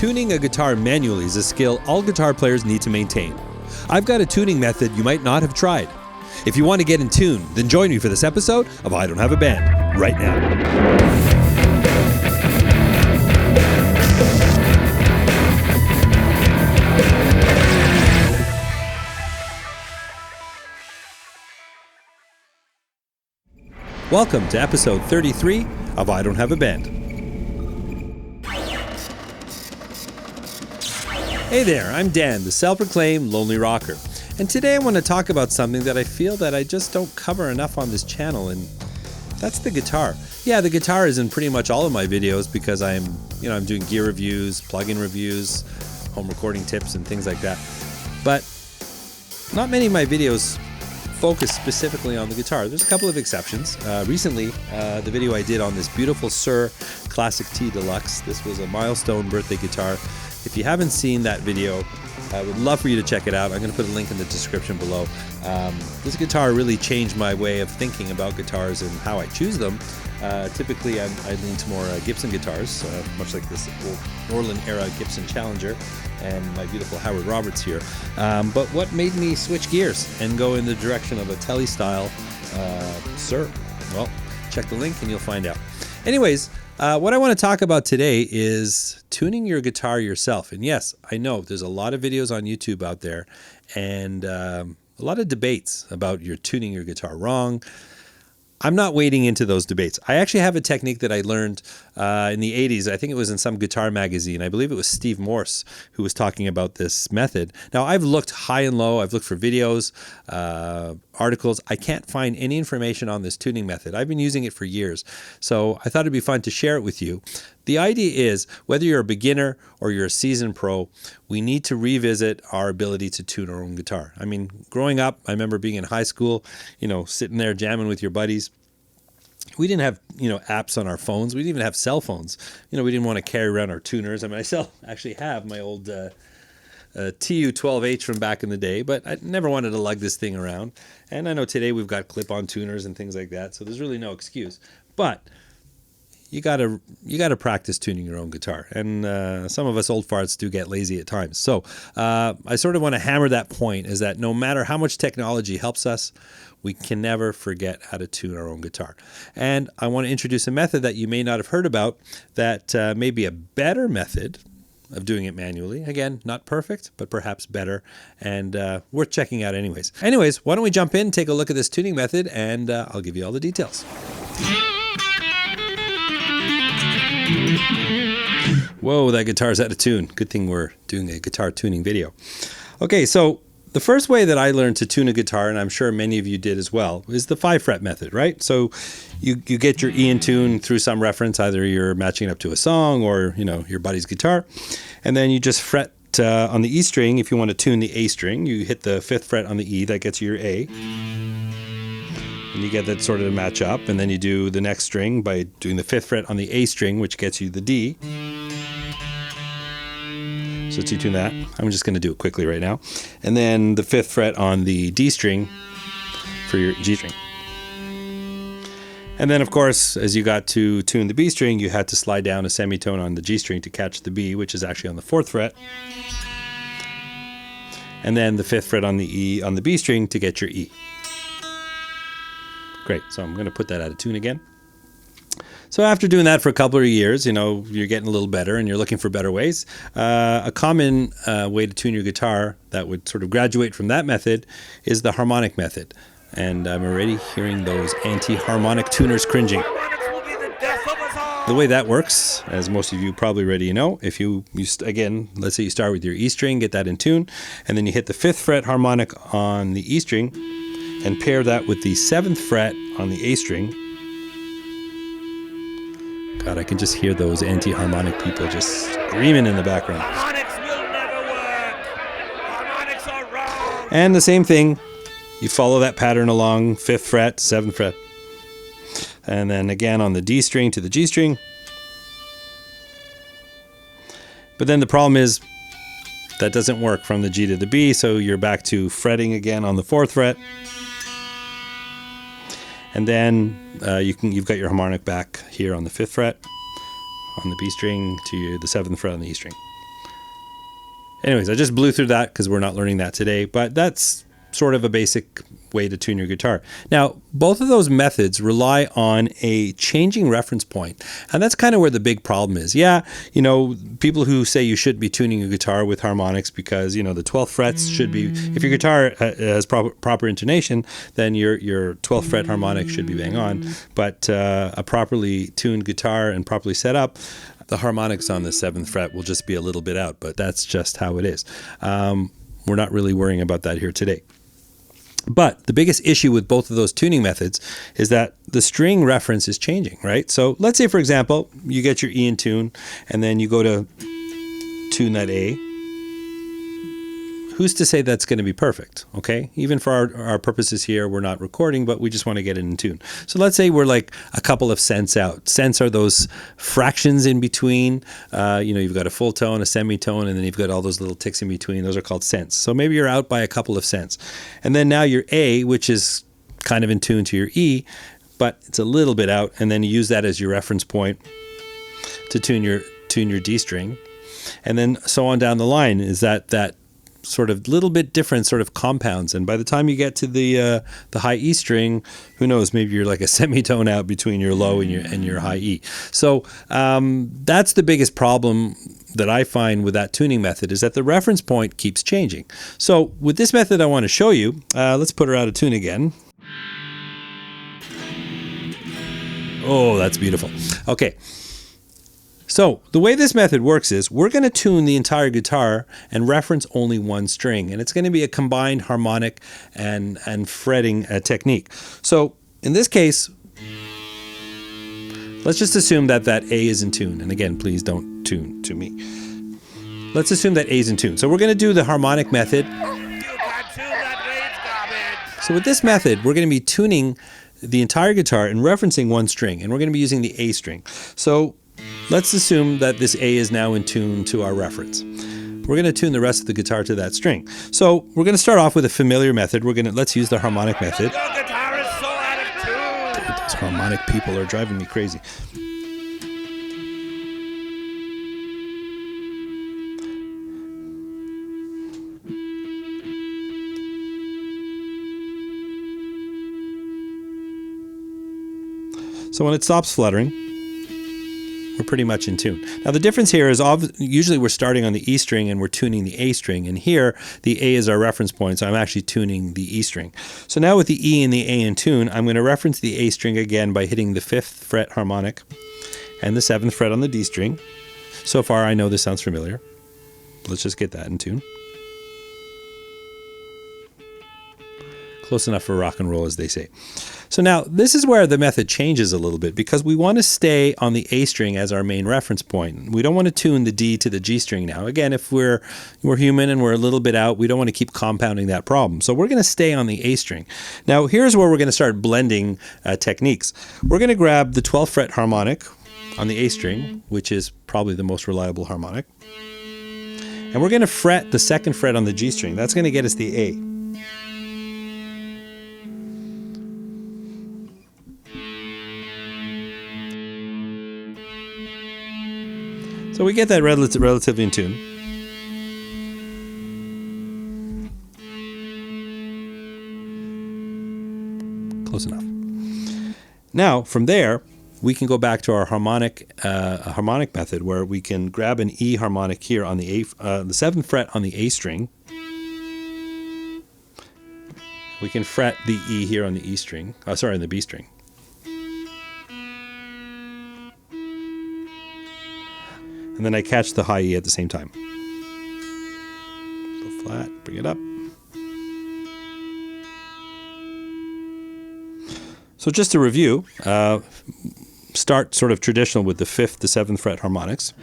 Tuning a guitar manually is a skill all guitar players need to maintain. I've got a tuning method you might not have tried. If you want to get in tune, then join me for this episode of I Don't Have a Band right now. Welcome to episode 33 of I Don't Have a Band. Hey there, I'm Dan, the self-proclaimed Lonely Rocker, and today I want to talk about something that I feel that I just don't cover enough on this channel, and that's the guitar. Yeah, the guitar is in pretty much all of my videos because I'm doing gear reviews, plug-in reviews, home recording tips, and things like that. But not many of my videos focus specifically on the guitar. There's a couple of exceptions. Recently, the video I did on this beautiful Suhr Classic T Deluxe. This was a Milestone birthday guitar. If you haven't seen that video, I would love for you to check it out. I'm going to put a link in the description below. This guitar really changed my way of thinking about guitars and how I choose them. Typically, I lean to more Gibson guitars, much like this old Norland era Gibson Challenger and my beautiful Howard Roberts here. But what made me switch gears and go in the direction of a Tele style Suhr? Well, check the link and you'll find out. Anyways, what I want to talk about today is tuning your guitar yourself. And yes, I know there's a lot of videos on YouTube out there and a lot of debates about tuning your guitar wrong. I'm not wading into those debates. I actually have a technique that I learned in the 80s. I think it was in some guitar magazine. I believe it was Steve Morse who was talking about this method. Now, I've looked high and low. I've looked for videos, articles. I can't find any information on this tuning method. I've been using it for years. So I thought it'd be fun to share it with you. The idea is, whether you're a beginner or you're a seasoned pro, we need to revisit our ability to tune our own guitar. I mean, growing up, I remember being in high school, sitting there jamming with your buddies. We didn't have, apps on our phones. We didn't even have cell phones. We didn't want to carry around our tuners. I mean, I still actually have my old TU-12H from back in the day, but I never wanted to lug this thing around. And I know today we've got clip-on tuners and things like that, so there's really no excuse. But you gotta practice tuning your own guitar, and some of us old farts do get lazy at times. So I sort of want to hammer that point, is that no matter how much technology helps us, we can never forget how to tune our own guitar. And I want to introduce a method that you may not have heard about that may be a better method of doing it manually. Again, not perfect, but perhaps better, and worth checking out anyways. Anyways, why don't we jump in, take a look at this tuning method, and I'll give you all the details. Whoa, that guitar's out of tune. Good thing we're doing a guitar tuning video. Okay, so the first way that I learned to tune a guitar, and I'm sure many of you did as well, is the 5-fret method, right? So you get your E in tune through some reference, either you're matching it up to a song or your buddy's guitar, and then you just fret on the E string. If you want to tune the A string, you hit the 5th fret on the E, that gets you your A. And you get that sort of to match up, and then you do the next string by doing the 5th fret on the A string, which gets you the D. So let's tune that. I'm just going to do it quickly right now. And then the 5th fret on the D string for your G string. And then, of course, as you got to tune the B string, you had to slide down a semitone on the G string to catch the B, which is actually on the 4th fret. And then the 5th fret on the E on the B string to get your E. Great, so I'm going to put that out of tune again. So after doing that for a couple of years, you're getting a little better and you're looking for better ways. A common way to tune your guitar that would sort of graduate from that method is the harmonic method. And I'm already hearing those anti-harmonic tuners cringing. The way that works, as most of you probably already know, if you again, let's say you start with your E string, get that in tune, and then you hit the 5th fret harmonic on the E string, and pair that with the 7th fret on the A string. God, I can just hear those anti-harmonic people just screaming in the background. Harmonics will never work. Harmonics are wrong. And the same thing, you follow that pattern along, 5th fret, 7th fret. And then again on the D string to the G string. But then the problem is that doesn't work from the G to the B, so you're back to fretting again on the 4th fret. And then you've got your harmonic back here on the 5th fret, on the B string to the 7th fret on the E string. Anyways, I just blew through that because we're not learning that today, but that's sort of a basic way to tune your guitar. Now, both of those methods rely on a changing reference point, and that's kind of where the big problem is. Yeah, you know, people who say you should be tuning a guitar with harmonics because, you know, the 12th frets should be, if your guitar has proper intonation, then your 12th fret harmonic should be bang on, but a properly tuned guitar and properly set up, the harmonics on the 7th fret will just be a little bit out, but that's just how it is. We're not really worrying about that here today. But the biggest issue with both of those tuning methods is that the string reference is changing, right? So let's say, for example, you get your E in tune, and then you go to tune that A. Who's to say that's going to be perfect, okay? Even for our purposes here, we're not recording, but we just want to get it in tune. So let's say we're like a couple of cents out. Cents are those fractions in between. You know, you've got a full tone, a semitone, and then you've got all those little ticks in between. Those are called cents. So maybe you're out by a couple of cents. And then now your A, which is kind of in tune to your E, but it's a little bit out, and then you use that as your reference point to tune your D string. And then so on down the line is that sort of little bit different sort of compounds, and by the time you get to the high E string, who knows, maybe you're like a semitone out between your low and your high E. So that's the biggest problem that I find with that tuning method, is that the reference point keeps changing. So with this method I want to show you, let's put her out of tune again. Oh, that's beautiful. Okay. So the way this method works is we're going to tune the entire guitar and reference only one string, and it's going to be a combined harmonic and fretting technique. So in this case, let's just assume that A is in tune. And again, please don't tune to me. Let's assume that A is in tune. So we're going to do the harmonic method. So with this method, we're going to be tuning the entire guitar and referencing one string, and we're going to be using the A string. So let's assume that this A is now in tune to our reference. We're going to tune the rest of the guitar to that string. So we're going to start off with a familiar method. Let's use the harmonic method. Guitarist so out of tune. Dude, those harmonic people are driving me crazy. So when it stops fluttering, we're pretty much in tune. Now the difference here is usually we're starting on the E string and we're tuning the A string, and here the A is our reference point, so I'm actually tuning the E string. So now with the E and the A in tune, I'm going to reference the A string again by hitting the 5th fret harmonic and the 7th fret on the D string. So far I know this sounds familiar. Let's just get that in tune. Close enough for rock and roll, as they say. So now this is where the method changes a little bit, because we want to stay on the A string as our main reference point. We don't want to tune the D to the G string now. Again, if we're human and we're a little bit out, we don't want to keep compounding that problem. So we're going to stay on the A string. Now here's where we're going to start blending techniques. We're going to grab the 12th fret harmonic on the A string, which is probably the most reliable harmonic. And we're going to fret the 2nd fret on the G string. That's going to get us the A. So we get that relatively in tune. Close enough. Now, from there, we can go back to our harmonic method, where we can grab an E harmonic here on the 7th fret on the A string. We can fret the E here on the E string. On the B string. And then I catch the high E at the same time. Go flat, bring it up. So just to review, start sort of traditional with the 5th, the 7th fret harmonics.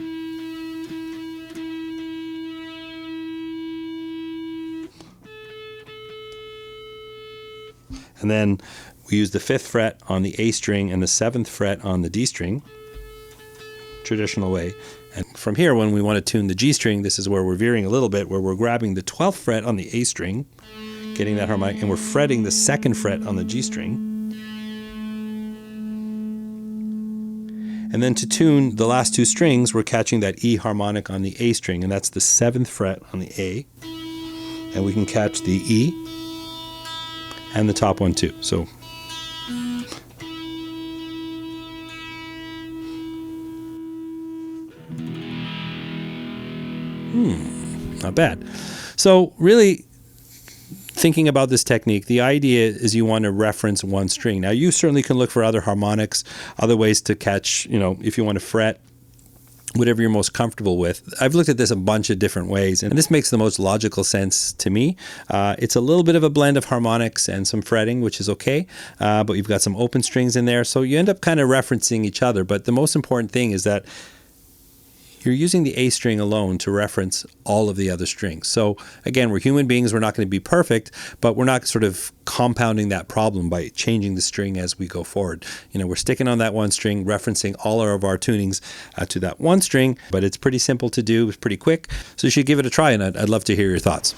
And then we use the 5th fret on the A string and the 7th fret on the D string, traditional way. And from here, when we want to tune the G string, this is where we're veering a little bit, where we're grabbing the 12th fret on the A string, getting that harmonic, and we're fretting the 2nd fret on the G string. And then to tune the last two strings, we're catching that E harmonic on the A string, and that's the 7th fret on the A. And we can catch the E and the top one too. So not bad. So really thinking about this technique, the idea is you want to reference one string. Now you certainly can look for other harmonics, other ways to catch, if you want to fret, whatever you're most comfortable with. I've looked at this a bunch of different ways, and this makes the most logical sense to me. It's a little bit of a blend of harmonics and some fretting, which is okay, but you've got some open strings in there, so you end up kind of referencing each other. But the most important thing is that you're using the A string alone to reference all of the other strings. So again, we're human beings, we're not going to be perfect, but we're not sort of compounding that problem by changing the string as we go forward. We're sticking on that one string, referencing all of our tunings to that one string, but it's pretty simple to do, it's pretty quick, so you should give it a try, and I'd love to hear your thoughts.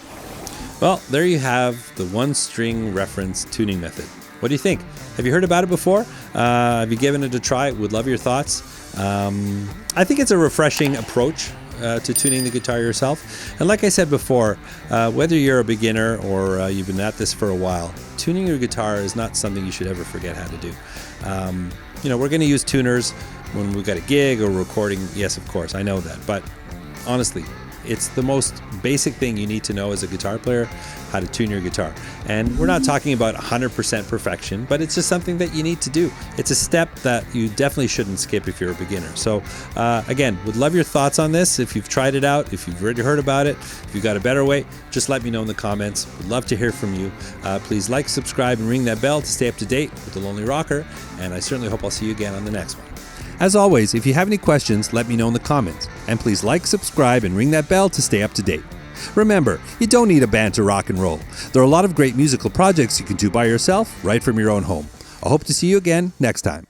Well, there you have the one string reference tuning method. What do you think? Have you heard about it before? Have you given it a try? Would love your thoughts. I think it's a refreshing approach to tuning the guitar yourself. And like I said before, whether you're a beginner or you've been at this for a while, tuning your guitar is not something you should ever forget how to do. We're going to use tuners when we've got a gig or recording. Yes, of course, I know that. But honestly, it's the most basic thing you need to know as a guitar player, how to tune your guitar. And we're not talking about 100% perfection, but it's just something that you need to do. It's a step that you definitely shouldn't skip if you're a beginner. So again, would love your thoughts on this. If you've tried it out, if you've already heard about it, if you've got a better way, just let me know in the comments. Would love to hear from you. Please like, subscribe, and ring that bell to stay up to date with The Lonely Rocker. And I certainly hope I'll see you again on the next one. As always, if you have any questions, let me know in the comments. And please like, subscribe, and ring that bell to stay up to date. Remember, you don't need a band to rock and roll. There are a lot of great musical projects you can do by yourself, right from your own home. I hope to see you again next time.